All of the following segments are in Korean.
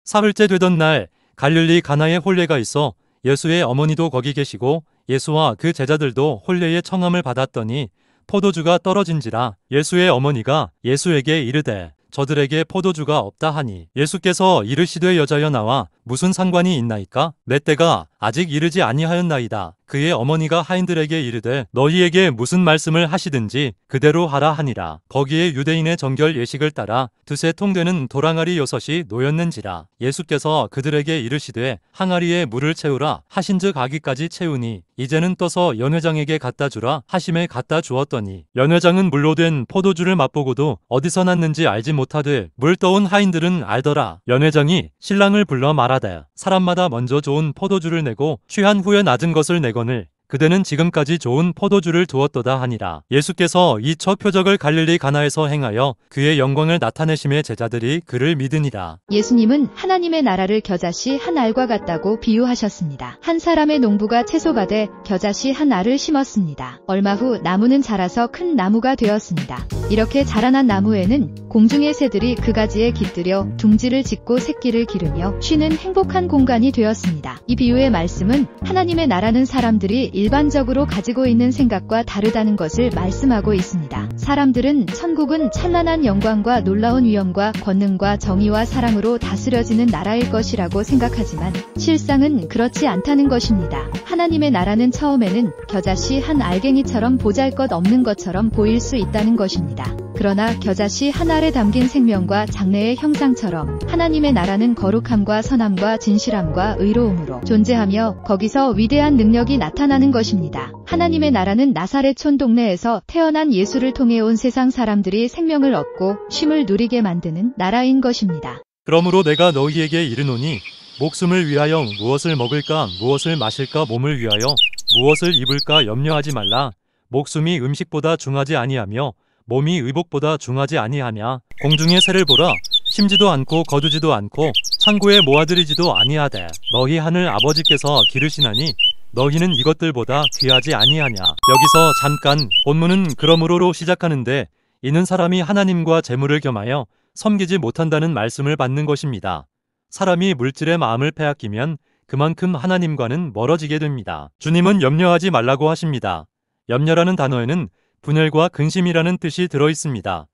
사흘째 되던 날 갈릴리 가나에 혼례가 있어 예수의 어머니도 거기 계시고 예수와 그 제자들도 혼례의 청함을 받았더니 포도주가 떨어진지라. 예수의 어머니가 예수에게 이르되 저들에게 포도주가 없다 하니 예수께서 이르시되 여자여 나와 무슨 상관이 있나이까? 내 때가 아직 이르지 아니하였나이다. 그의 어머니가 하인들에게 이르되 너희에게 무슨 말씀을 하시든지 그대로 하라 하니라. 거기에 유대인의 정결 예식을 따라 두세 통 되는 도랑아리 6이 놓였는지라. 예수께서 그들에게 이르시되 항아리에 물을 채우라 하신즉 아기까지 채우니 이제는 떠서 연회장에게 갖다 주라 하심에 갖다 주었더니 연회장은 물로 된 포도주를 맛보고도 어디서 났는지 알지 못하되 물 떠온 하인들은 알더라. 연회장이 신랑을 불러 말하되 사람마다 먼저 좋은 포도주를 내고 취한 후에 낮은 것을 내거늘 그대는 지금까지 좋은 포도주를 두었도다 하니라. 예수께서 이 첫 표적을 갈릴리 가나에서 행하여 그의 영광을 나타내심에 제자들이 그를 믿으니라. 예수님은 하나님의 나라를 겨자씨 한 알과 같다고 비유하셨습니다. 한 사람의 농부가 채소밭에 겨자씨 한 알을 심었습니다. 얼마 후 나무는 자라서 큰 나무가 되었습니다. 이렇게 자라난 나무에는 공중의 새들이 그 가지에 깃들여 둥지를 짓고 새끼를 기르며 쉬는 행복한 공간이 되었습니다. 이 비유의 말씀은 하나님의 나라는 사람들이 일반적으로 가지고 있는 생각과 다르다는 것을 말씀하고 있습니다. 사람들은 천국은 찬란한 영광과 놀라운 위엄과 권능과 정의와 사랑으로 다스려지는 나라일 것이라고 생각하지만 실상은 그렇지 않다는 것입니다. 하나님의 나라는 처음에는 겨자씨 한 알갱이처럼 보잘것없는 것처럼 보일 수 있다는 것입니다. 그러나 겨자씨 한 알에 담긴 생명과 장래의 형상처럼 하나님의 나라는 거룩함과 선함과 진실함과 의로움으로 존재하며 거기서 위대한 능력이 나타나는 것입니다. 하나님의 나라는 나사렛촌 동네에서 태어난 예수를 통해 온 세상 사람들이 생명을 얻고 쉼을 누리게 만드는 나라인 것입니다. 그러므로 내가 너희에게 이르노니 목숨을 위하여 무엇을 먹을까 무엇을 마실까 몸을 위하여 무엇을 입을까 염려하지 말라. 목숨이 음식보다 중하지 아니하며 몸이 의복보다 중하지 아니하냐. 공중의 새를 보라. 심지도 않고 거두지도 않고 창고에 모아들이지도 아니하되 너희 하늘 아버지께서 기르시나니 너희는 이것들보다 귀하지 아니하냐. 여기서 잠깐 본문은 그러므로로 시작하는데 이는 사람이 하나님과 재물을 겸하여 섬기지 못한다는 말씀을 받는 것입니다. 사람이 물질의 마음을 빼앗기면 그만큼 하나님과는 멀어지게 됩니다. 주님은 염려하지 말라고 하십니다. 염려라는 단어에는 분열과 근심이라는 뜻이 들어있습니다.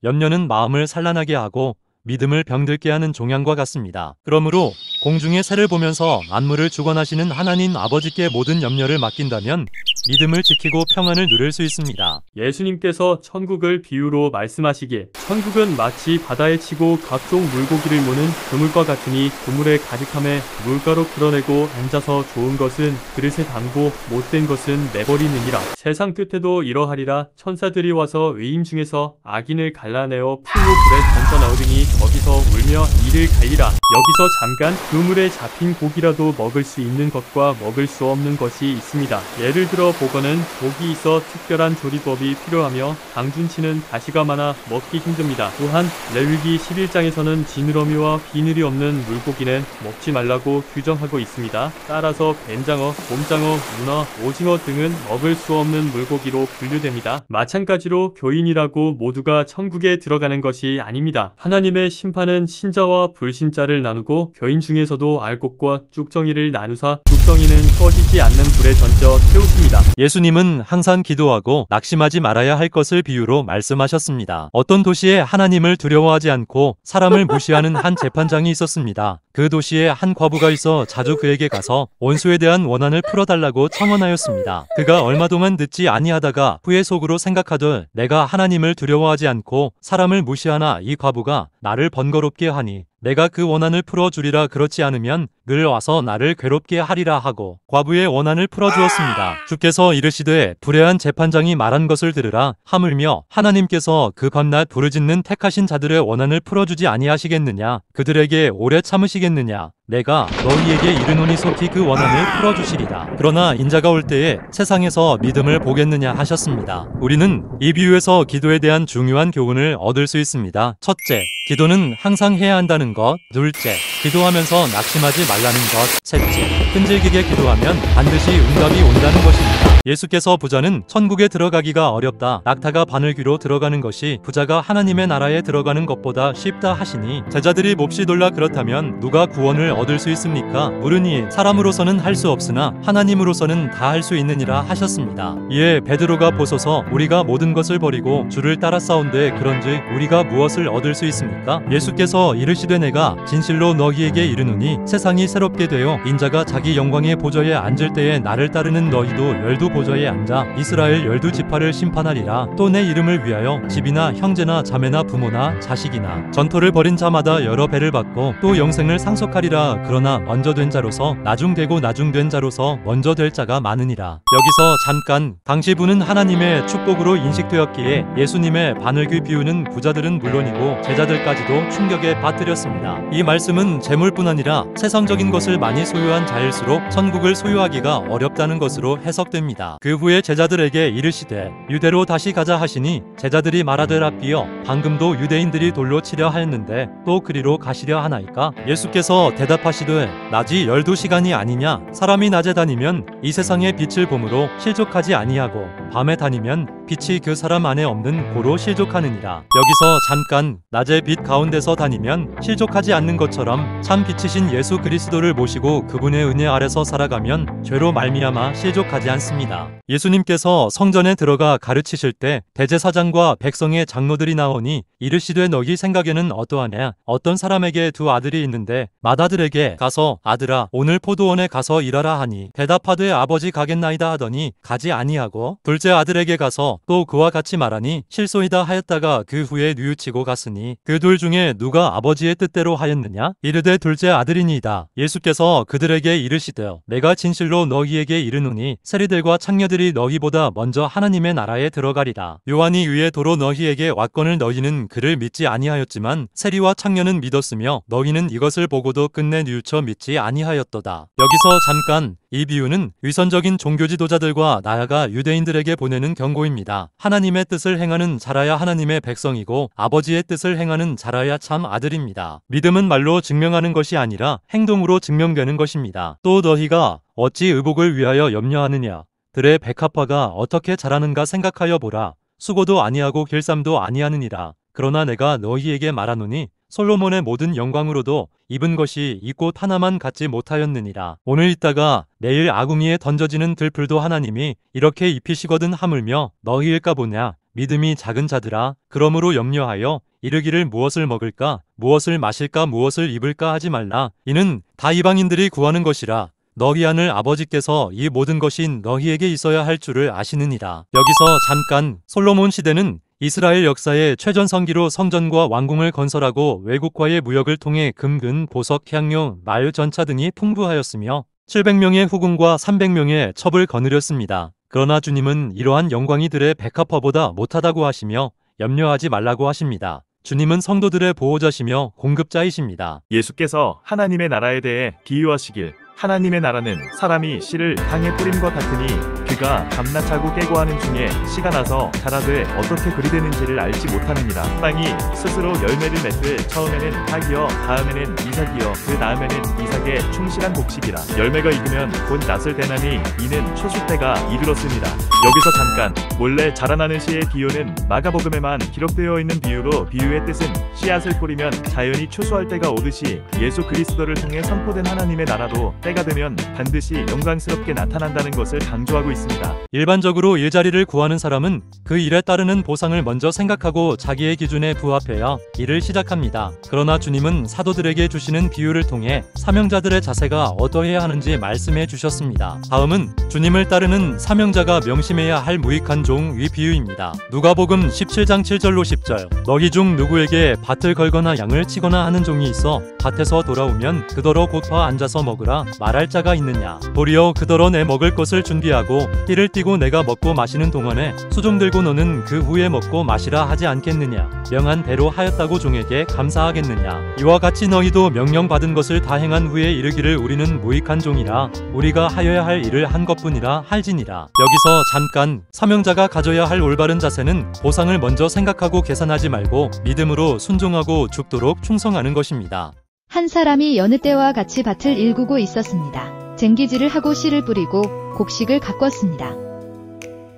염려는 마음을 산란하게 하고 믿음을 병들게 하는 종양과 같습니다. 그러므로 공중의 새를 보면서 만물을 주관하시는 하나님 아버지께 모든 염려를 맡긴다면 믿음을 지키고 평안을 누릴 수 있습니다. 예수님께서 천국을 비유로 말씀하시기에 천국은 마치 바다에 치고 각종 물고기를 모는 그물과 같으니 그물에 가득함에 물가로 풀어내고 앉아서 좋은 것은 그릇에 담고 못된 것은 내버리느니라. 세상 끝에도 이러하리라. 천사들이 와서 의인 중에서 악인을 갈라내어 풀로 불에 던져 넣으리니 거기서 울며 이를 갈리라. 여기서 잠깐 그물에 잡힌 고기라도 먹을 수 있는 것과 먹을 수 없는 것이 있습니다. 예를 들어 보거는 독이 있어 특별한 조리법이 필요하며 방준치는 가시가 많아 먹기 힘듭니다. 또한 레위기 11장에서는 지느러미와 비늘이 없는 물고기는 먹지 말라고 규정하고 있습니다. 따라서 뱀장어, 곰장어, 문어, 오징어 등은 먹을 수 없는 물고기로 분류됩니다. 마찬가지로 교인이라고 모두가 천국에 들어가는 것이 아닙니다. 하나님의 심판은 신자와 불신자를 나누고 교인 중에서도 알곡과 쭉정이를 나누사 쭉정이는 꺼지지 않는 불에 던져 태우십니다. 예수님은 항상 기도하고 낙심하지 말아야 할 것을 비유로 말씀하셨습니다. 어떤 도시에 하나님을 두려워하지 않고 사람을 무시하는 한 재판장이 있었습니다. 그 도시에 한 과부가 있어 자주 그에게 가서 원수에 대한 원한을 풀어달라고 청원하였습니다. 그가 얼마 동안 듣지 아니하다가 후에 속으로 생각하되 내가 하나님을 두려워하지 않고 사람을 무시하나 이 과부가 나를 번거롭게 하니 내가 그 원한을 풀어주리라. 그렇지 않으면 늘 와서 나를 괴롭게 하리라 하고 과부의 원한을 풀어주었습니다. 주께서 이르시되 불의한 재판장이 말한 것을 들으라. 하물며 하나님께서 그 밤낮 부르짖는 택하신 자들의 원한을 풀어주지 아니하시겠느냐. 그들에게 오래 참으시겠느냐. 내가 너희에게 이르노니 속히 그 원한을 풀어주시리라. 그러나 인자가 올 때에 세상에서 믿음을 보겠느냐 하셨습니다. 우리는 이 비유에서 기도에 대한 중요한 교훈을 얻을 수 있습니다. 첫째, 기도는 항상 해야 한다는 것. 둘째, 기도하면서 낙심하지 말라는 것. 셋째, 끈질기게 기도하면 반드시 응답이 온다는 것입니다. 예수께서 부자는 천국에 들어가기가 어렵다. 낙타가 바늘귀로 들어가는 것이 부자가 하나님의 나라에 들어가는 것보다 쉽다 하시니 제자들이 몹시 놀라 그렇다면 누가 구원을 얻을 수 있습니까? 물으니 사람으로서는 할 수 없으나 하나님으로서는 다 할 수 있느니라 하셨습니다. 이에 베드로가 보소서 우리가 모든 것을 버리고 주를 따랐사온데 그런즉 우리가 무엇을 얻을 수 있습니까? 예수께서 이르시되 내가 진실로 너희에게 이르노니 세상이 새롭게 되어 인자가 자기 영광의 보좌에 앉을 때에 나를 따르는 너희도 열두 보좌에 앉아 이스라엘 열두 지파를 심판하리라. 또 내 이름을 위하여 집이나 형제나 자매나 부모나 자식이나 전토를 벌인 자마다 여러 배를 받고 또 영생을 상속하리라. 그러나 먼저 된 자로서 나중되고 나중된 자로서 먼저 될 자가 많으니라. 여기서 잠깐 당시 부는 하나님의 축복으로 인식되었기에 예수님의 바늘귀 비유는 부자들은 물론이고 제자들까지도 충격에 빠뜨렸습니다. 이 말씀은 재물뿐 아니라 세상적인 것을 많이 소유한 자일수록 천국을 소유하기가 어렵다는 것으로 해석됩니다. 그 후에 제자들에게 이르시되 유대로 다시 가자 하시니 제자들이 말하되 랍비여 방금도 유대인들이 돌로 치려 하였는데 또 그리로 가시려 하나이까? 예수께서 대답하시되 낮이 12시간이 아니냐? 사람이 낮에 다니면 이 세상의 빛을 보므로 실족하지 아니하고 밤에 다니면 빛이 그 사람 안에 없는 고로 실족하느니라. 여기서 잠깐 낮의 빛 가운데서 다니면 실족하지 않는 것처럼 참 빛이신 예수 그리스도를 모시고 그분의 은혜 아래서 살아가면 죄로 말미암아 실족하지 않습니다. 예수님께서 성전에 들어가 가르치실 때 대제사장과 백성의 장로들이 나오니 이르시되 너희 생각에는 어떠하냐? 어떤 사람에게 두 아들이 있는데 맏아들에게 가서 아들아 오늘 포도원에 가서 일하라 하니 대답하되 아버지 가겠나이다 하더니 가지 아니하고 둘째 아들에게 가서 또 그와 같이 말하니 실소이다 하였다가 그 후에 뉘우치고 갔으니 그 둘 중에 누가 아버지의 뜻대로 하였느냐? 이르되 둘째 아들이니이다. 예수께서 그들에게 이르시되 내가 진실로 너희에게 이르노니 세리들과 창녀들이 너희보다 먼저 하나님의 나라에 들어가리라. 요한이 위에 도로 너희에게 왔거늘 너희는 그를 믿지 아니하였지만 세리와 창녀는 믿었으며 너희는 이것을 보고도 끝내 뉘우쳐 믿지 아니하였도다. 여기서 잠깐 이 비유는 위선적인 종교 지도자들과 나아가 유대인들에게 보내는 경고입니다. 하나님의 뜻을 행하는 자라야 하나님의 백성이고 아버지의 뜻을 행하는 자라야 참 아들입니다. 믿음은 말로 증명하는 것이 아니라 행동으로 증명되는 것입니다. 또 너희가 어찌 의복을 위하여 염려하느냐? 들의 백합화가 어떻게 자라는가 생각하여 보라. 수고도 아니하고 길쌈도 아니하느니라. 그러나 내가 너희에게 말하노니 솔로몬의 모든 영광으로도 입은 것이 이 꽃 하나만 갖지 못하였느니라. 오늘 있다가 내일 아궁이에 던져지는 들풀도 하나님이 이렇게 입히시거든 하물며 너희일까 보냐. 믿음이 작은 자들아 그러므로 염려하여 이르기를 무엇을 먹을까 무엇을 마실까 무엇을 입을까 하지 말라. 이는 다 이방인들이 구하는 것이라. 너희 하늘 아버지께서 이 모든 것이 너희에게 있어야 할 줄을 아시느니라. 여기서 잠깐 솔로몬 시대는 이스라엘 역사의 최전성기로 성전과 왕궁을 건설하고 외국과의 무역을 통해 금근, 보석, 향료, 말, 전차 등이 풍부하였으며 700명의 후궁과 300명의 첩을 거느렸습니다. 그러나 주님은 이러한 영광이 들의 백합화보다 못하다고 하시며 염려하지 말라고 하십니다. 주님은 성도들의 보호자시며 공급자이십니다. 예수께서 하나님의 나라에 대해 비유하시길 하나님의 나라는 사람이 씨를 땅에 뿌림과 같으니 그가 밤낮 자고 깨고 하는 중에 씨가 나서 자라되 어떻게 그리 되는지를 알지 못하느니라. 땅이 스스로 열매를 맺되 처음에는 학이요 다음에는 이삭이요 그 다음에는 이삭의 충실한 곡식이라. 열매가 익으면 곧 낫을 대나니 이는 초수 때가 이르렀습니다. 여기서 잠깐 몰래 자라나는 씨의 비유는 마가복음에만 기록되어 있는 비유로 비유의 뜻은 씨앗을 뿌리면 자연히 추수할 때가 오듯이 예수 그리스도를 통해 선포된 하나님의 나라도 때가 되면 반드시 영광스럽게 나타난다는 것을 강조하고 있습니다. 일반적으로 일자리를 구하는 사람은 그 일에 따르는 보상을 먼저 생각하고 자기의 기준에 부합해야 일을 시작합니다. 그러나 주님은 사도들에게 주시는 비유를 통해 사명자들의 자세가 어떠해야 하는지 말씀해 주셨습니다. 다음은 주님을 따르는 사명자가 명심해야 할 무익한 종 위 비유입니다. 누가복음 17장 7절로 10절 너희 중 누구에게 밭을 걸거나 양을 치거나 하는 종이 있어 밭에서 돌아오면 그더러 곧와 앉아서 먹으라 말할 자가 있느냐. 도리어 그더러 내 먹을 것을 준비하고 띠를 띠고 내가 먹고 마시는 동안에 수종 들고 너는 그 후에 먹고 마시라 하지 않겠느냐. 명한 대로 하였다고 종에게 감사하겠느냐. 이와 같이 너희도 명령받은 것을 다 행한 후에 이르기를 우리는 무익한 종이라 우리가 하여야 할 일을 한 것뿐이라 할지니라. 여기서 잠깐 사명자가 가져야 할 올바른 자세는 보상을 먼저 생각하고 계산하지 말고 믿음으로 순종하고 죽도록 충성하는 것입니다. 한 사람이 여느 때와 같이 밭을 일구고 있었습니다. 쟁기질을 하고 씨를 뿌리고 곡식을 가꿨습니다.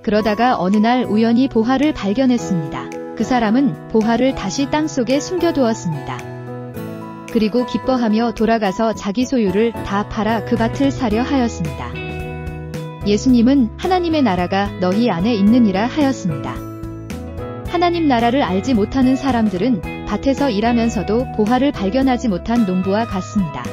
그러다가 어느 날 우연히 보화를 발견했습니다. 그 사람은 보화를 다시 땅속에 숨겨두었습니다. 그리고 기뻐하며 돌아가서 자기 소유를 다 팔아 그 밭을 사려 하였습니다. 예수님은 하나님의 나라가 너희 안에 있느니라 하였습니다. 하나님 나라를 알지 못하는 사람들은 밭에서 일하면서도 보화를 발견하지 못한 농부와 같습니다.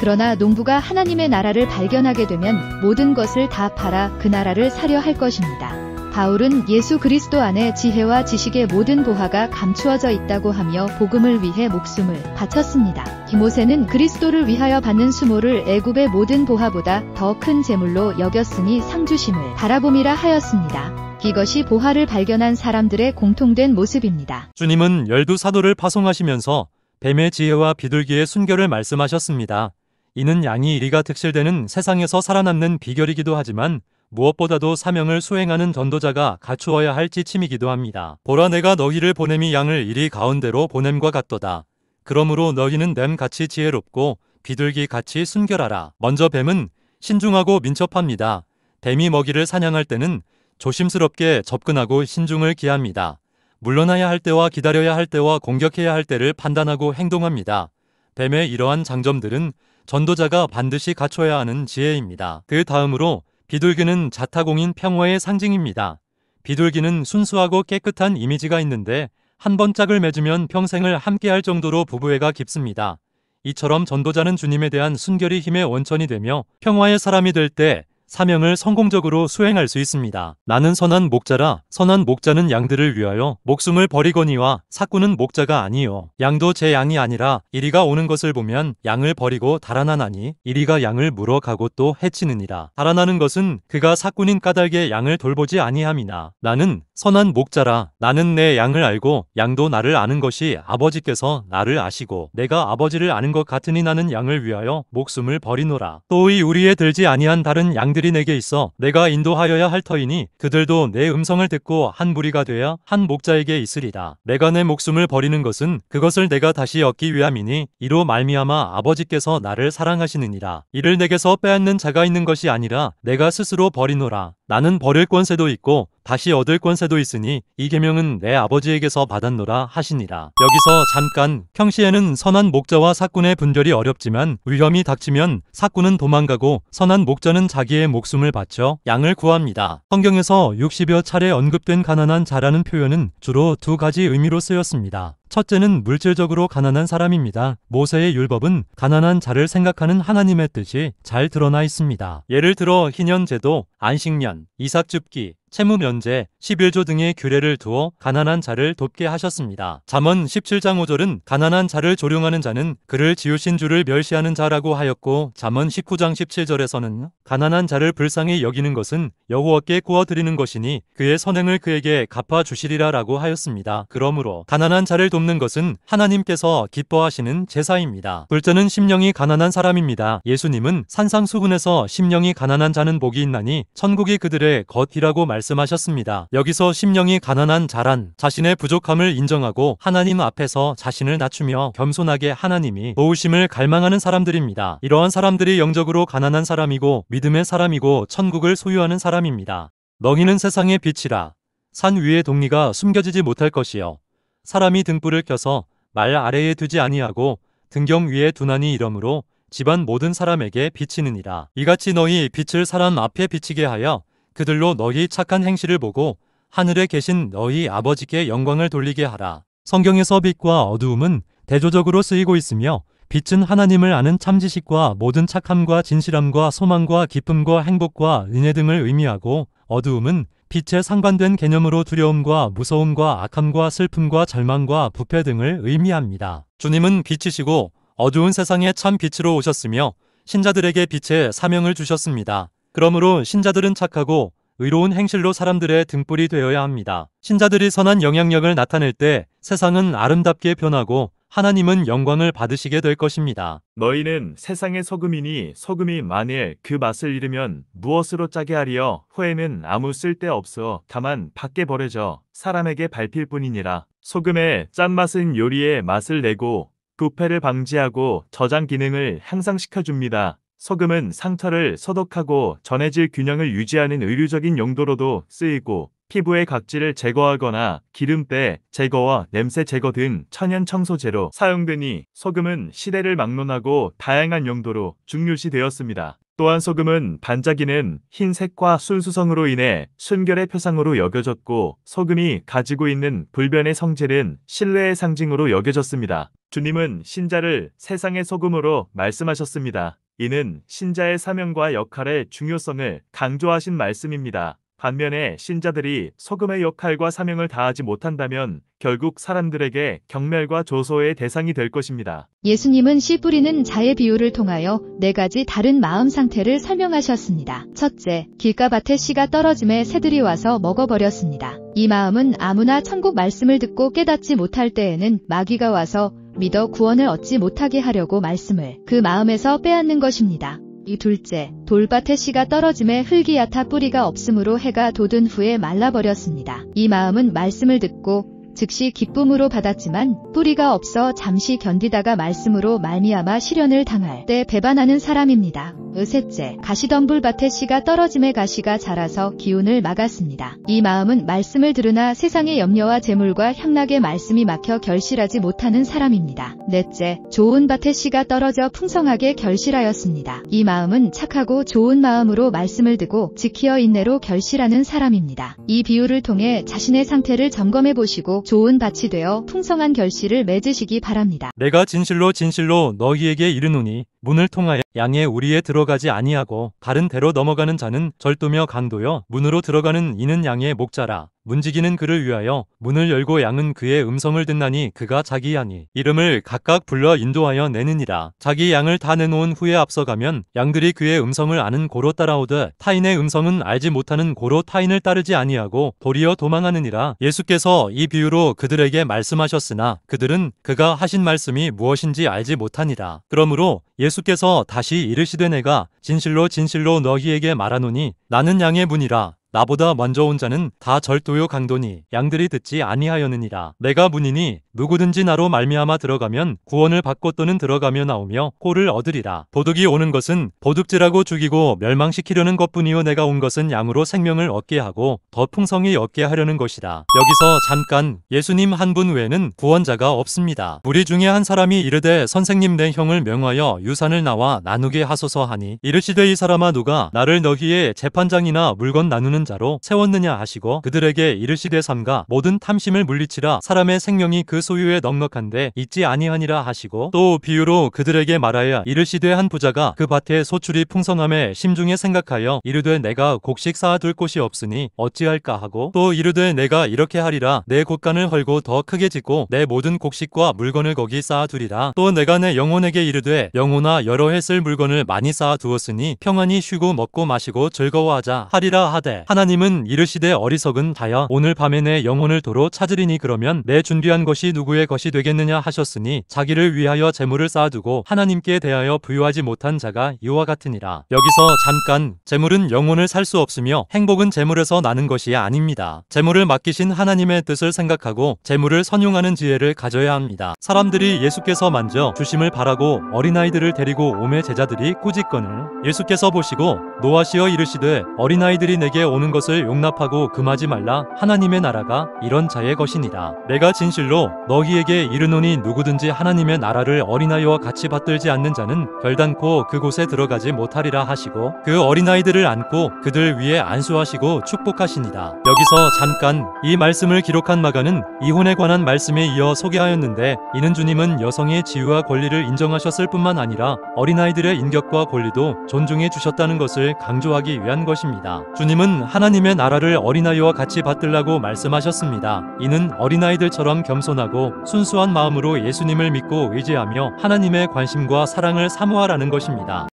그러나 농부가 하나님의 나라를 발견하게 되면 모든 것을 다 팔아 그 나라를 사려 할 것입니다. 바울은 예수 그리스도 안에 지혜와 지식의 모든 보화가 감추어져 있다고 하며 복음을 위해 목숨을 바쳤습니다. 디모세는 그리스도를 위하여 받는 수모를 애굽의 모든 보화보다 더 큰 재물로 여겼으니 상주심을 바라봄이라 하였습니다. 이것이 보화를 발견한 사람들의 공통된 모습입니다. 주님은 12사도를 파송하시면서 뱀의 지혜와 비둘기의 순결을 말씀하셨습니다. 이는 양이 이리가 득실되는 세상에서 살아남는 비결이기도 하지만 무엇보다도 사명을 수행하는 전도자가 갖추어야 할 지침이기도 합니다. 보라, 내가 너희를 보냄이 양을 이리 가운데로 보냄과 같도다. 그러므로 너희는 뱀같이 지혜롭고 비둘기같이 순결하라. 먼저 뱀은 신중하고 민첩합니다. 뱀이 먹이를 사냥할 때는 조심스럽게 접근하고 신중을 기합니다. 물러나야 할 때와 기다려야 할 때와 공격해야 할 때를 판단하고 행동합니다. 뱀의 이러한 장점들은 전도자가 반드시 갖춰야 하는 지혜입니다. 그 다음으로 비둘기는 자타공인 평화의 상징입니다. 비둘기는 순수하고 깨끗한 이미지가 있는데 한 번 짝을 맺으면 평생을 함께할 정도로 부부애가 깊습니다. 이처럼 전도자는 주님에 대한 순결이 힘의 원천이 되며 평화의 사람이 될 때 사명을 성공적으로 수행할 수 있습니다. 나는 선한 목자라. 선한 목자는 양들을 위하여 목숨을 버리거니와 삭구는 목자가 아니요 양도 제 양이 아니라 이리가 오는 것을 보면 양을 버리고 달아나나니 이리가 양을 물어가고 또 해치느니라. 달아나는 것은 그가 삭군인 까닭에 양을 돌보지 아니함이나 나는 선한 목자라. 나는 내 양을 알고 양도 나를 아는 것이 아버지께서 나를 아시고 내가 아버지를 아는 것 같으니 나는 양을 위하여 목숨을 버리노라. 또이 우리에 들지 아니한 다른 양들이 내게 있어 내가 인도하여야 할 터이니 그들도 내 음성을 듣고 한 무리가 되어 한 목자에게 있으리라. 내가 내 목숨을 버리는 것은 그것을 내가 다시 얻기 위함이니 이로 말미암아 아버지께서 나를 사랑하시느니라. 이를 내게서 빼앗는 자가 있는 것이 아니라 내가 스스로 버리노라. 나는 버릴 권세도 있고 다시 얻을 권세도 있으니 이 계명은 내 아버지에게서 받았노라 하시니라. 여기서 잠깐, 평시에는 선한 목자와 삭군의 분별이 어렵지만 위험이 닥치면 삭군은 도망가고 선한 목자는 자기의 목숨을 바쳐 양을 구합니다. 성경에서 60여 차례 언급된 가난한 자라는 표현은 주로 두 가지 의미로 쓰였습니다. 첫째는 물질적으로 가난한 사람입니다. 모세의 율법은 가난한 자를 생각하는 하나님의 뜻이 잘 드러나 있습니다. 예를 들어 희년제도, 안식년, 이삭줍기, 채무면제, 11조 등의 규례를 두어 가난한 자를 돕게 하셨습니다. 잠언 17장 5절은 가난한 자를 조롱하는 자는 그를 지으신 주를 멸시하는 자라고 하였고 잠언 19장 17절에서는 가난한 자를 불쌍히 여기는 것은 여호와께 구워드리는 것이니 그의 선행을 그에게 갚아주시리라 라고 하였습니다. 그러므로 가난한 자를 돕는 것은 하나님께서 기뻐하시는 제사입니다. 둘째는 심령이 가난한 사람입니다. 예수님은 산상수훈에서 심령이 가난한 자는 복이 있나니 천국이 그들의 것이라고 말씀하셨습니다. 여기서 심령이 가난한 자란 자신의 부족함을 인정하고 하나님 앞에서 자신을 낮추며 겸손하게 하나님이 도우심을 갈망하는 사람들입니다. 이러한 사람들이 영적으로 가난한 사람이고 믿음의 사람이고 천국을 소유하는 사람입니다. 너희는 세상의 빛이라. 산 위의 동리가 숨겨지지 못할 것이요 사람이 등불을 켜서 말 아래에 두지 아니하고 등경 위에 두나니 이러므로 집안 모든 사람에게 비치느니라. 이같이 너희 빛을 사람 앞에 비치게 하여 그들로 너희 착한 행실을 보고 하늘에 계신 너희 아버지께 영광을 돌리게 하라. 성경에서 빛과 어두움은 대조적으로 쓰이고 있으며 빛은 하나님을 아는 참지식과 모든 착함과 진실함과 소망과 기쁨과 행복과 은혜 등을 의미하고 어두움은 빛에 상반된 개념으로 두려움과 무서움과 악함과 슬픔과 절망과 부패 등을 의미합니다. 주님은 빛이시고 어두운 세상에 참 빛으로 오셨으며 신자들에게 빛의 사명을 주셨습니다. 그러므로 신자들은 착하고 의로운 행실로 사람들의 등불이 되어야 합니다. 신자들이 선한 영향력을 나타낼 때 세상은 아름답게 변하고 하나님은 영광을 받으시게 될 것입니다. 너희는 세상의 소금이니 소금이 만일 그 맛을 잃으면 무엇으로 짜게 하리요? 후에는 아무 쓸데 없어 다만 밖에 버려져 사람에게 밟힐 뿐이니라. 소금의 짠맛은 요리의 맛을 내고 부패를 방지하고 저장 기능을 향상시켜 줍니다. 소금은 상처를 소독하고 전해질 균형을 유지하는 의료적인 용도로도 쓰이고 피부의 각질을 제거하거나 기름때 제거와 냄새 제거 등 천연 청소제로 사용되니 소금은 시대를 막론하고 다양한 용도로 중요시되었습니다. 또한 소금은 반짝이는 흰색과 순수성으로 인해 순결의 표상으로 여겨졌고 소금이 가지고 있는 불변의 성질은 신뢰의 상징으로 여겨졌습니다. 주님은 신자를 세상의 소금으로 말씀하셨습니다. 이는 신자의 사명과 역할의 중요성을 강조하신 말씀입니다. 반면에 신자들이 소금의 역할과 사명을 다하지 못한다면 결국 사람들에게 경멸과 조소의 대상이 될 것입니다. 예수님은 씨 뿌리는 자의 비유를 통하여 4가지 다른 마음 상태를 설명하셨습니다. 첫째, 길가밭에 씨가 떨어짐에 새들이 와서 먹어버렸습니다. 이 마음은 아무나 천국 말씀을 듣고 깨닫지 못할 때에는 마귀가 와서 믿어 구원을 얻지 못하게 하려고 말씀을 그 마음에서 빼앗는 것입니다. 이 둘째, 돌밭에 씨가 떨어짐에 흙이 얕아 뿌리가 없으므로 해가 돋은 후에 말라버렸습니다. 이 마음은 말씀을 듣고 즉시 기쁨으로 받았지만 뿌리가 없어 잠시 견디다가 말씀으로 말미암아 시련을 당할 때 배반하는 사람입니다. 셋째, 가시덤불밭에 씨가 떨어짐에 가시가 자라서 기운을 막았습니다. 이 마음은 말씀을 들으나 세상의 염려와 재물과 향락의 말씀이 막혀 결실하지 못하는 사람입니다. 넷째, 좋은 밭에 씨가 떨어져 풍성하게 결실하였습니다. 이 마음은 착하고 좋은 마음으로 말씀을 듣고 지키어 인내로 결실하는 사람입니다. 이 비유를 통해 자신의 상태를 점검해 보시고 좋은 밭이 되어 풍성한 결실을 맺으시기 바랍니다. 내가 진실로 진실로 너희에게 이르노니 문을 통하여 양의 우리에 들어가지 아니하고 다른 데로 넘어가는 자는 절도며 강도여 문으로 들어가는 이는 양의 목자라. 문지기는 그를 위하여 문을 열고 양은 그의 음성을 듣나니 그가 자기 양이 이름을 각각 불러 인도하여 내느니라. 자기 양을 다 내놓은 후에 앞서가면 양들이 그의 음성을 아는 고로 따라오되 타인의 음성은 알지 못하는 고로 타인을 따르지 아니하고 도리어 도망하느니라. 예수께서 이 비유로 그들에게 말씀하셨으나 그들은 그가 하신 말씀이 무엇인지 알지 못하니라. 그러므로 예수께서 다시 이르시되 내가 진실로 진실로 너희에게 말하노니 나는 양의 문이라. 나보다 먼저 온 자는 다 절도요 강도니 양들이 듣지 아니하였느니라. 내가 문이니 누구든지 나로 말미암아 들어가면 구원을 받고 또는 들어가며 나오며 꼴을 얻으리라. 도둑이 오는 것은 도둑질하고 죽이고 멸망시키려는 것뿐이요 내가 온 것은 양으로 생명을 얻게 하고 더 풍성히 얻게 하려는 것이라. 여기서 잠깐 예수님 한 분 외에는 구원자가 없습니다. 무리 중에 한 사람이 이르되 선생님 내 형을 명하여 유산을 나와 나누게 하소서 하니 이르시되 이 사람아 누가 나를 너희의 재판장이나 물건 나누는 자로 세웠느냐 하시고 그들에게 이르시되 삼가 모든 탐심을 물리치라. 사람의 생명이 그 소유에 넉넉한데 있지 아니하니라 하시고 또 비유로 그들에게 말하여 이르시되 한 부자가 그 밭에 소출이 풍성함에 심중에 생각하여 이르되 내가 곡식 쌓아둘 곳이 없으니 어찌할까 하고 또 이르되 내가 이렇게 하리라. 내 곳간을 헐고 더 크게 짓고 내 모든 곡식과 물건을 거기 쌓아두리라. 또 내가 내 영혼에게 이르되 영혼아 여러 해 쓸 물건을 많이 쌓아두었으니 평안히 쉬고 먹고 마시고 즐거워하자 하리라 하되 하나님은 이르시되 어리석은 자여 오늘 밤에 내 영혼을 도로 찾으리니 그러면 내 준비한 것이 누구의 것이 되겠느냐 하셨으니 자기를 위하여 재물을 쌓아두고 하나님께 대하여 부유하지 못한 자가 이와 같으니라. 여기서 잠깐 재물은 영혼을 살 수 없으며 행복은 재물에서 나는 것이 아닙니다. 재물을 맡기신 하나님의 뜻을 생각하고 재물을 선용하는 지혜를 가져야 합니다. 사람들이 예수께서 만져 주심을 바라고 어린아이들을 데리고 오매 제자들이 꾸짖거늘 예수께서 보시고 노하시어 이르시되 어린아이들이 내게 오는 것을 용납하고 금하지 말라. 하나님의 나라가 이런 자의 것이니라. 내가 진실로 너희에게 이르노니 누구든지 하나님의 나라를 어린아이와 같이 받들지 않는 자는 결단코 그곳에 들어가지 못하리라 하시고 그 어린아이들을 안고 그들 위에 안수하시고 축복하시니라. 여기서 잠깐 이 말씀을 기록한 마가는 이혼에 관한 말씀에 이어 소개하였는데 이는 주님은 여성의 지위와 권리를 인정하셨을 뿐만 아니라 어린아이들의 인격과 권리도 존중해 주셨다는 것을 강조하기 위한 것입니다. 주님은 하나님의 나라를 어린아이와 같이 받들라고 말씀하셨습니다. 이는 어린아이들처럼 겸손하고 순수한 마음으로 예수님을 믿고 의지하며 하나님의 관심과 사랑을 사모하라는 것입니다.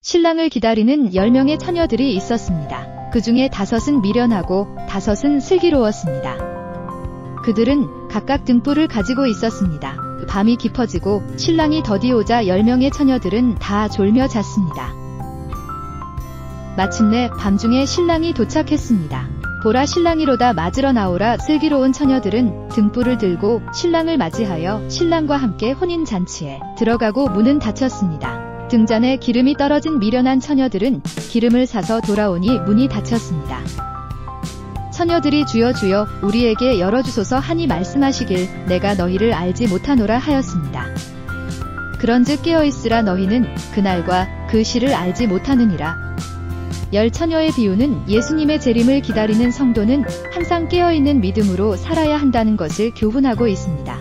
신랑을 기다리는 10명의 처녀들이 있었습니다. 그 중에 5은 미련하고 5은 슬기로웠습니다. 그들은 각각 등불을 가지고 있었습니다. 밤이 깊어지고 신랑이 더디오자 10명의 처녀들은 다 졸며 잤습니다. 마침내 밤중에 신랑이 도착했습니다. 보라 신랑이로다 맞으러 나오라. 슬기로운 처녀들은 등불을 들고 신랑을 맞이하여 신랑과 함께 혼인잔치에 들어가고 문은 닫혔습니다. 등잔에 기름이 떨어진 미련한 처녀들은 기름을 사서 돌아오니 문이 닫혔습니다. 처녀들이 주여 주여 우리에게 열어주소서 하니 말씀하시길 내가 너희를 알지 못하노라 하였습니다. 그런즉 깨어있으라 너희는 그날과 그 시를 알지 못하느니라. 열 처녀의 비유는 예수님의 재림을 기다리는 성도는 항상 깨어있는 믿음으로 살아야 한다는 것을 교훈하고 있습니다.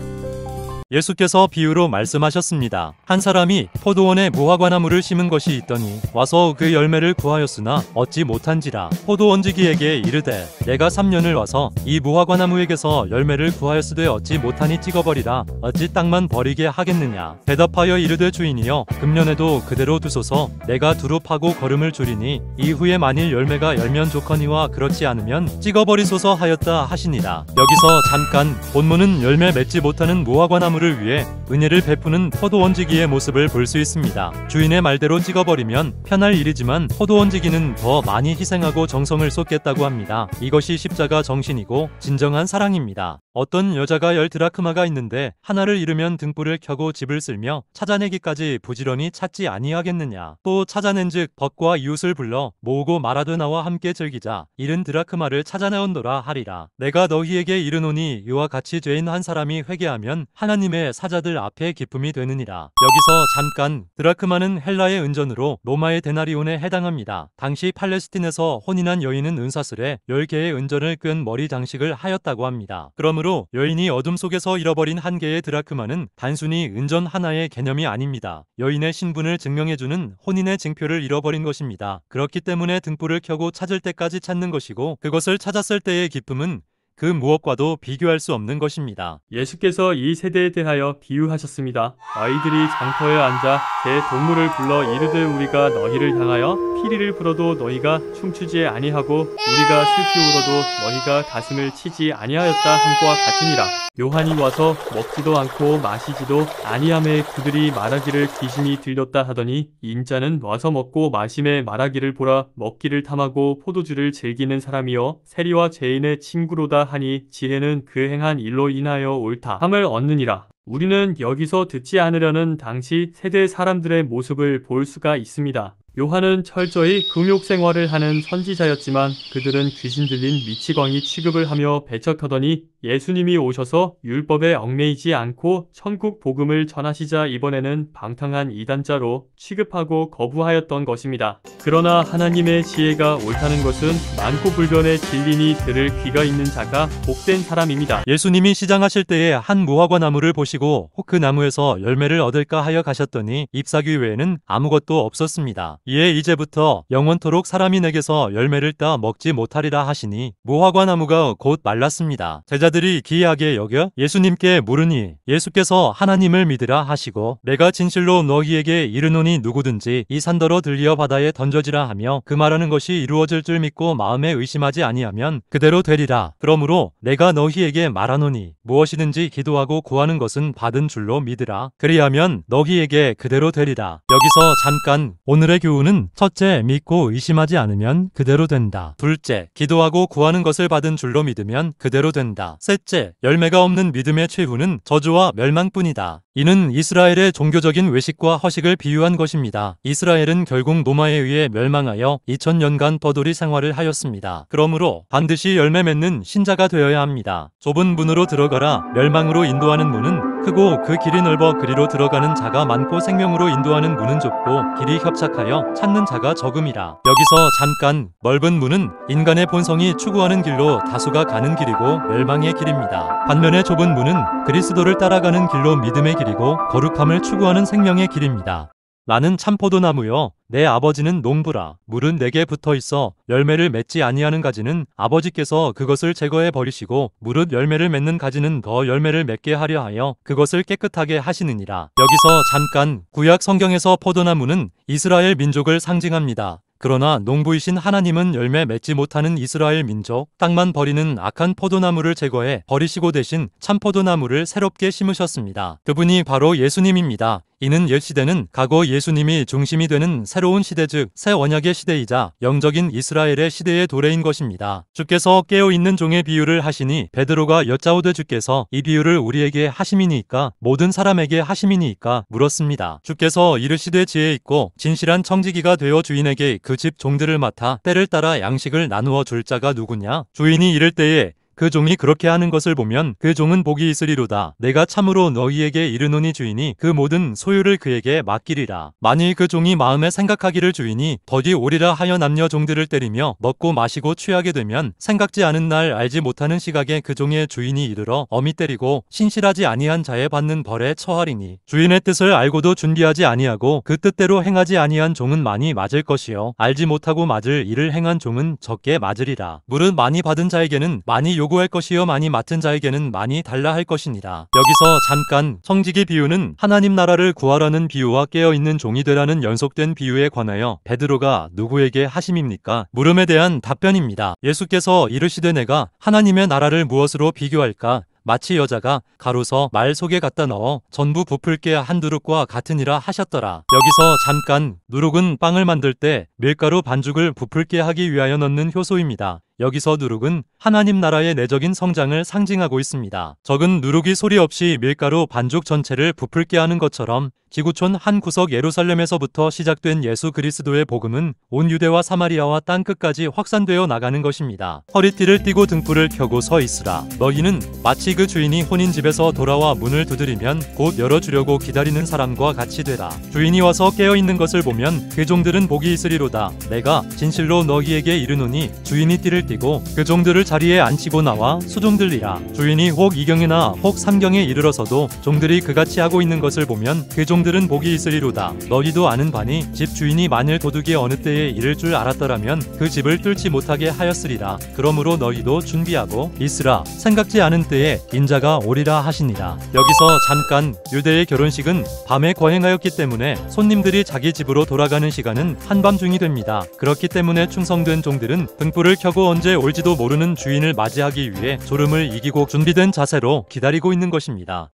예수께서 비유로 말씀하셨습니다. 한 사람이 포도원에 무화과나무를 심은 것이 있더니 와서 그 열매를 구하였으나 얻지 못한지라. 포도원지기에게 이르되 내가 3년을 와서 이 무화과나무에게서 열매를 구하였으되 얻지 못하니 찍어버리라. 어찌 땅만 버리게 하겠느냐. 대답하여 이르되 주인이여 금년에도 그대로 두소서. 내가 두루 파고 거름을 줄이니 이후에 만일 열매가 열면 좋거니와 그렇지 않으면 찍어버리소서 하였다 하시니라. 여기서 잠깐 본문은 열매 맺지 못하는 무화과나무를 위해 은혜를 베푸는 포도원지기의 모습을 볼 수 있습니다. 주인의 말대로 찍어버리면 편할 일이지만 포도원지기는 더 많이 희생하고 정성을 쏟겠다고 합니다. 이것이 십자가 정신이고 진정한 사랑입니다. 어떤 여자가 10드라크마가 있는데 하나를 잃으면 등불을 켜고 집을 쓸며 찾아내기까지 부지런히 찾지 아니하겠느냐. 또 찾아낸즉 벗과 이웃을 불러 모으고 말하되 나와 함께 즐기자. 잃은 드라크마를 찾아내온노라 하리라. 내가 너희에게 이르노니 이와 같이 죄인 한 사람이 회개하면 하나님의 사자들 앞에 기쁨이 되느니라. 여기서 잠깐 드라크마는 헬라의 은전으로 로마의 데나리온에 해당합니다. 당시 팔레스틴에서 혼인한 여인은 은사슬에 10개의 은전을 끈 머리 장식을 하였다고 합니다. 그러므로 여인이 어둠 속에서 잃어버린 한 개의 드라크마는 단순히 은전 하나의 개념이 아닙니다. 여인의 신분을 증명해주는 혼인의 증표를 잃어버린 것입니다. 그렇기 때문에 등불을 켜고 찾을 때까지 찾는 것이고 그것을 찾았을 때의 기쁨은 그 무엇과도 비교할 수 없는 것입니다. 예수께서 이 세대에 대하여 비유하셨습니다. 아이들이 장터에 앉아 제 동물을 불러 이르되 우리가 너희를 향하여 피리를 불어도 너희가 춤추지 아니하고 우리가 슬피 울어도 너희가 가슴을 치지 아니하였다 함과 같으니라. 요한이 와서 먹지도 않고 마시지도 아니하매 그들이 말하기를 귀신이 들렸다 하더니 인자는 와서 먹고 마심에 말하기를 보라 먹기를 탐하고 포도주를 즐기는 사람이여 세리와 죄인의 친구로다 하니 지혜는 그 행한 일로 인하여 옳다 함을 얻느니라. 우리는 여기서 듣지 않으려는 당시 세대 사람들의 모습을 볼 수가 있습니다. 요한은 철저히 금욕 생활을 하는 선지자였지만 그들은 귀신 들린 미치광이 취급을 하며 배척하더니 예수님이 오셔서 율법에 얽매이지 않고 천국 복음을 전하시자 이번에는 방탕한 이단자로 취급하고 거부하였던 것입니다. 그러나 하나님의 지혜가 옳다는 것은 많고 불변의 진리니 들을 귀가 있는 자가 복된 사람입니다. 예수님이 시장하실 때에 한 무화과 나무를 보시고 혹 그 나무에서 열매를 얻을까 하여 가셨더니 잎사귀 외에는 아무것도 없었습니다. 이에 이제부터 영원토록 사람이 내게서 열매를 따 먹지 못하리라 하시니 무화과 나무가 곧 말랐습니다. 제자들이 기이하게 여겨 예수님께 물으니 예수께서 하나님을 믿으라 하시고 내가 진실로 너희에게 이르노니 누구든지 이 산더러 들리어 바다에 던져지라 하며 그 말하는 것이 이루어질 줄 믿고 마음에 의심하지 아니하면 그대로 되리라. 그러므로 내가 너희에게 말하노니 무엇이든지 기도하고 구하는 것은 받은 줄로 믿으라. 그리하면 너희에게 그대로 되리라. 여기서 잠깐 오늘의 교훈은 첫째, 믿고 의심하지 않으면 그대로 된다. 둘째, 기도하고 구하는 것을 받은 줄로 믿으면 그대로 된다. 셋째, 열매가 없는 믿음의 최후는 저주와 멸망뿐이다. 이는 이스라엘의 종교적인 외식과 허식을 비유한 것입니다. 이스라엘은 결국 로마에 의해 멸망하여 2000년간 버돌이 생활을 하였습니다. 그러므로 반드시 열매 맺는 신자가 되어야 합니다. 좁은 문으로 들어가라. 멸망으로 인도하는 문은 크고 그 길이 넓어 그리로 들어가는 자가 많고 생명으로 인도하는 문은 좁고 길이 협착하여 찾는 자가 적음이라. 여기서 잠깐 넓은 문은 인간의 본성이 추구하는 길로 다수가 가는 길이고 멸망의 길입니다. 반면에 좁은 문은 그리스도를 따라가는 길로 믿음의 길이고 거룩함을 추구하는 생명의 길입니다. 나는 참포도나무여 내 아버지는 농부라. 물은 내게 붙어있어 열매를 맺지 아니하는 가지는 아버지께서 그것을 제거해 버리시고 무릇 열매를 맺는 가지는 더 열매를 맺게 하려 하여 그것을 깨끗하게 하시느니라. 여기서 잠깐 구약 성경에서 포도나무는 이스라엘 민족을 상징합니다. 그러나 농부이신 하나님은 열매 맺지 못하는 이스라엘 민족, 땅만 버리는 악한 포도나무를 제거해 버리시고 대신 참포도나무를 새롭게 심으셨습니다. 그분이 바로 예수님입니다. 이는 옛 시대는 과거 예수님이 중심이 되는 새로운 시대 즉 새 언약의 시대이자 영적인 이스라엘의 시대의 도래인 것입니다. 주께서 깨어있는 종의 비유를 하시니 베드로가 여짜오되 주께서 이 비유를 우리에게 하심이니이까 모든 사람에게 하심이니이까 물었습니다. 주께서 이르시되 지혜 있고 진실한 청지기가 되어 주인에게 그 집 종들을 맡아 때를 따라 양식을 나누어 줄 자가 누구냐? 주인이 이를 때에 그 종이 그렇게 하는 것을 보면 그 종은 복이 있으리로다. 내가 참으로 너희에게 이르노니 주인이 그 모든 소유를 그에게 맡기리라. 만일 그 종이 마음에 생각하기를 주인이 더디 오리라 하여 남녀 종들을 때리며 먹고 마시고 취하게 되면 생각지 않은 날 알지 못하는 시각에 그 종의 주인이 이르러 엄히 때리고 신실하지 아니한 자에 받는 벌에 처하리니 주인의 뜻을 알고도 준비하지 아니하고 그 뜻대로 행하지 아니한 종은 많이 맞을 것이요 알지 못하고 맞을 일을 행한 종은 적게 맞으리라. 무릇 많이 받은 자에게는 많이 요구할 것이요 많이 맡은 자에게는 많이 달라 할 것이니라. 여기서 잠깐 청지기 비유는 하나님 나라를 구하라는 비유와 깨어있는 종이 되라는 연속된 비유에 관하여 베드로가 누구에게 하심입니까? 물음에 대한 답변입니다. 예수께서 이르시되 내가 하나님의 나라를 무엇으로 비교할까? 마치 여자가 가로서 말 속에 갖다 넣어 전부 부풀 게 한 누룩과 같으니라 하셨더라. 여기서 잠깐 누룩은 빵을 만들 때 밀가루 반죽을 부풀게 하기 위하여 넣는 효소입니다. 여기서 누룩은 하나님 나라의 내적인 성장을 상징하고 있습니다. 적은 누룩이 소리 없이 밀가루 반죽 전체를 부풀게 하는 것처럼 지구촌 한 구석 예루살렘에서부터 시작된 예수 그리스도의 복음은 온 유대와 사마리아와 땅끝까지 확산되어 나가는 것입니다. 허리띠를 띠고 등불을 켜고 서 있으라. 너희는 마치 그 주인이 혼인집에서 돌아와 문을 두드리면 곧 열어주려고 기다리는 사람과 같이 되라. 주인이 와서 깨어있는 것을 보면 그 종들은 복이 있으리로다. 내가 진실로 너희에게 이르노니 주인이 띠를 띠고 그 종들을 자리에 앉히고 나와 수종들리라. 주인이 혹 2경이나 혹 3경에 이르러서도 종들이 그같이 하고 있는 것을 보면 그 종들은 복이 있으리로다. 너희도 아는 바니 집 주인이 만일 도둑이 어느 때에 이를 줄 알았더라면 그 집을 뚫지 못하게 하였으리라. 그러므로 너희도 준비하고 있으라. 생각지 않은 때에 인자가 오리라 하시니라. 여기서 잠깐 유대의 결혼식은 밤에 거행하였기 때문에 손님들이 자기 집으로 돌아가는 시간은 한밤중이 됩니다. 그렇기 때문에 충성된 종들은 등불을 켜고 언제 올지도 모르는 주인을 맞이하기 위해 졸음을 이기고 준비된 자세로 기다리고 있는 것입니다.